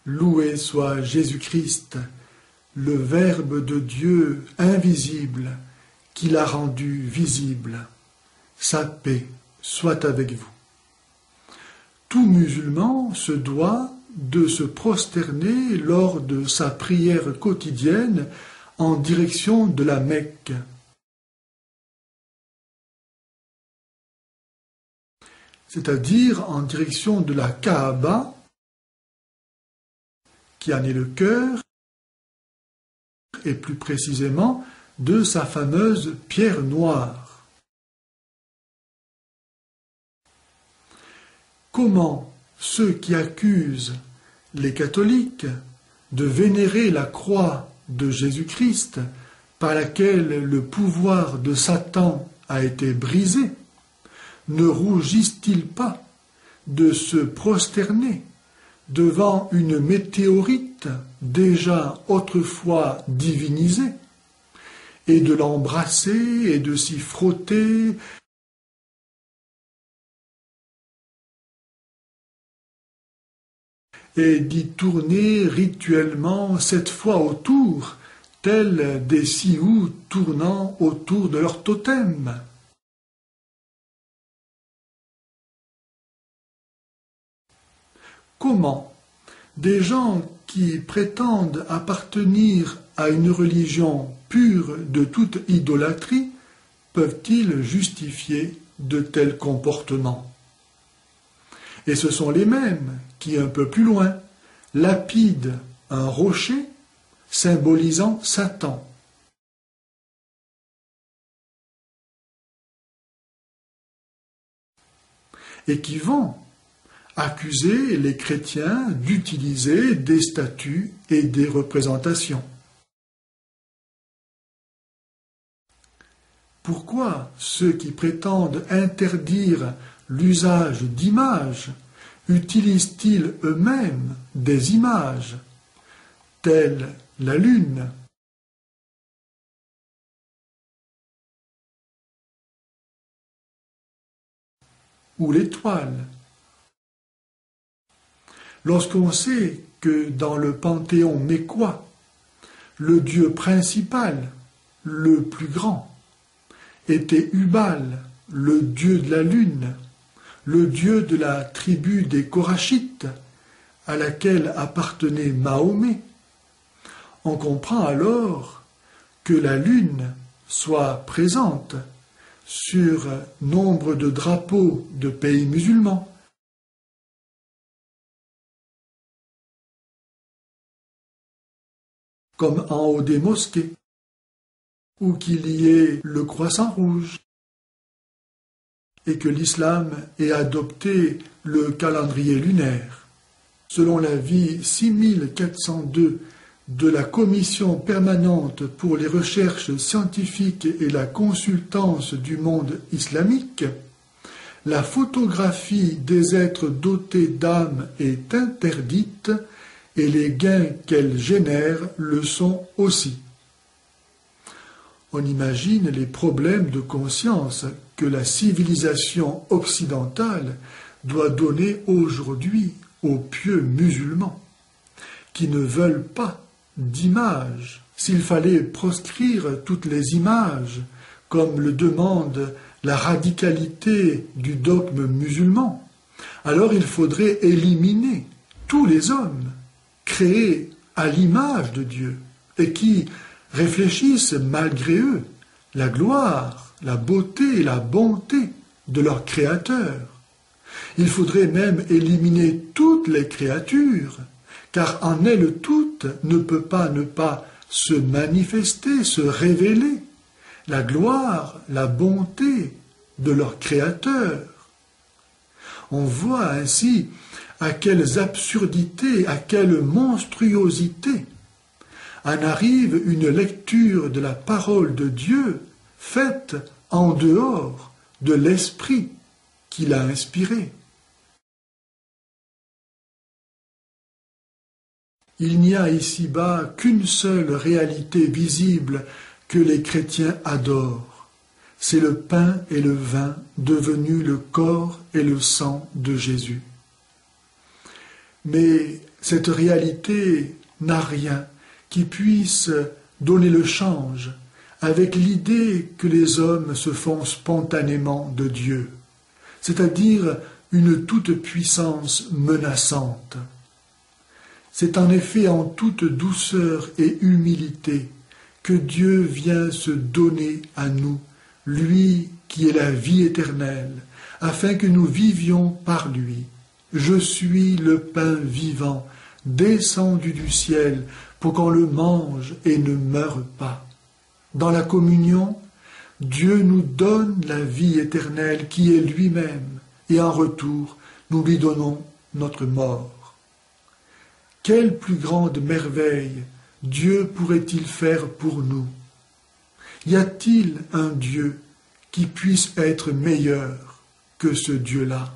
Loué soit Jésus-Christ, le Verbe de Dieu invisible, qui l'a rendu visible. Sa paix soit avec vous. Tout musulman se doit de se prosterner lors de sa prière quotidienne en direction de la Mecque. C'est-à-dire en direction de la Kaaba, qui en est le cœur, et plus précisément de sa fameuse pierre noire. Comment ceux qui accusent les catholiques de vénérer la croix de Jésus-Christ, par laquelle le pouvoir de Satan a été brisé, ne rougissent-ils pas de se prosterner devant une météorite déjà autrefois divinisée, et de l'embrasser et de s'y frotter, et d'y tourner rituellement 7 fois autour, tels des Sioux tournant autour de leur totem. Comment des gens qui prétendent appartenir à une religion pure de toute idolâtrie peuvent-ils justifier de tels comportements? Et ce sont les mêmes qui, un peu plus loin, lapident un rocher symbolisant Satan. Et qui vont accuser les chrétiens d'utiliser des statues et des représentations. Pourquoi ceux qui prétendent interdire l'usage d'images utilisent-ils eux-mêmes des images, telles la lune, ou l'étoile? Lorsqu'on sait que dans le panthéon mécois, le dieu principal, le plus grand, était Hubal, le dieu de la lune, le dieu de la tribu des Korachites, à laquelle appartenait Mahomet, on comprend alors que la lune soit présente sur nombre de drapeaux de pays musulmans, comme en haut des mosquées, ou qu'il y ait le croissant rouge, et que l'islam ait adopté le calendrier lunaire. Selon l'avis 6402 de la Commission permanente pour les recherches scientifiques et la consultance du monde islamique, la photographie des êtres dotés d'âme est interdite et les gains qu'elle génère le sont aussi. On imagine les problèmes de conscience que la civilisation occidentale doit donner aujourd'hui aux pieux musulmans, qui ne veulent pas d'images. S'il fallait proscrire toutes les images, comme le demande la radicalité du dogme musulman, alors il faudrait éliminer tous les hommes créés à l'image de Dieu et qui réfléchissent malgré eux la gloire, la beauté et la bonté de leur Créateur. Il faudrait même éliminer toutes les créatures, car en elles toutes ne peut pas ne pas se manifester, se révéler la gloire, la bonté de leur Créateur. On voit ainsi à quelles absurdités, à quelle monstruosité en arrive une lecture de la parole de Dieu faite en dehors de l'esprit qui l'a inspiré. Il n'y a ici-bas qu'une seule réalité visible que les chrétiens adorent. C'est le pain et le vin devenus le corps et le sang de Jésus. Mais cette réalité n'a rien qui puisse donner le change avec l'idée que les hommes se font spontanément de Dieu, c'est-à-dire une toute-puissance menaçante. C'est en effet en toute douceur et humilité que Dieu vient se donner à nous, lui qui est la vie éternelle, afin que nous vivions par lui. Je suis le pain vivant, descendu du ciel, pour qu'on le mange et ne meure pas. Dans la communion, Dieu nous donne la vie éternelle qui est lui-même, et en retour, nous lui donnons notre mort. Quelle plus grande merveille Dieu pourrait-il faire pour nous? Y a-t-il un Dieu qui puisse être meilleur que ce Dieu-là?